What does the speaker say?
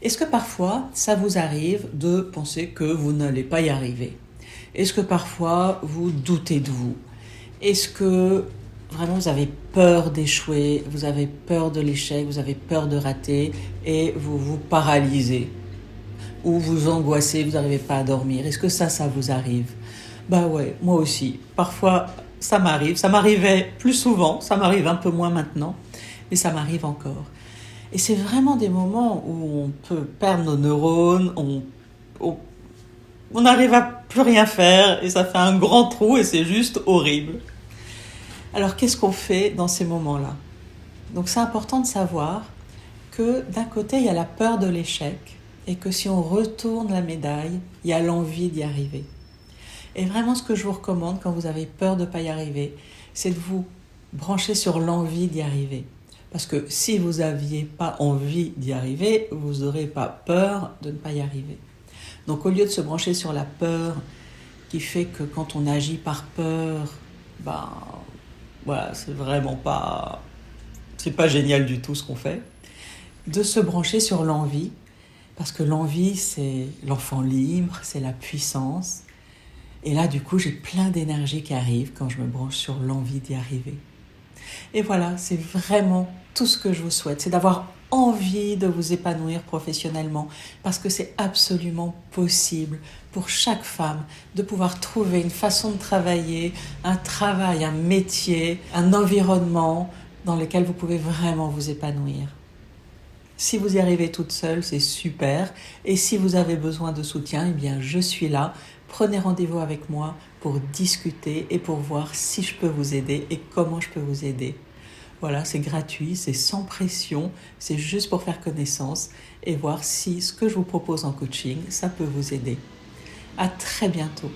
Est-ce que parfois, ça vous arrive de penser que vous n'allez pas y arriver? Est-ce que parfois, vous doutez de vous? Est-ce que vraiment vous avez peur d'échouer, vous avez peur de l'échec, vous avez peur de rater et vous vous paralysez? Ou vous angoissez, vous n'arrivez pas à dormir? Est-ce que ça vous arrive? Bah ouais, moi aussi. Parfois, ça m'arrive. Ça m'arrivait plus souvent, ça m'arrive un peu moins maintenant, mais ça m'arrive encore. Et c'est vraiment des moments où on peut perdre nos neurones, on on n'arrive à plus rien faire et ça fait un grand trou et c'est juste horrible. Alors qu'est-ce qu'on fait dans ces moments-là? Donc c'est important de savoir que d'un côté il y a la peur de l'échec et que si on retourne la médaille, il y a l'envie d'y arriver. Et vraiment ce que je vous recommande quand vous avez peur de ne pas y arriver, c'est de vous brancher sur l'envie d'y arriver. Parce que si vous n'aviez pas envie d'y arriver, vous n'aurez pas peur de ne pas y arriver. Donc au lieu de se brancher sur la peur qui fait que quand on agit par peur, ben voilà, c'est pas génial du tout ce qu'on fait. De se brancher sur l'envie, parce que l'envie c'est l'enfant libre, c'est la puissance. Et là du coup j'ai plein d'énergie qui arrive quand je me branche sur l'envie d'y arriver. Et voilà, c'est vraiment tout ce que je vous souhaite, c'est d'avoir envie de vous épanouir professionnellement, parce que c'est absolument possible pour chaque femme de pouvoir trouver une façon de travailler, un travail, un métier, un environnement dans lequel vous pouvez vraiment vous épanouir. Si vous y arrivez toute seule, c'est super. Et si vous avez besoin de soutien, eh bien je suis là. Prenez rendez-vous avec moi pour discuter et pour voir si je peux vous aider et comment je peux vous aider. Voilà, c'est gratuit, c'est sans pression, c'est juste pour faire connaissance et voir si ce que je vous propose en coaching, ça peut vous aider. À très bientôt.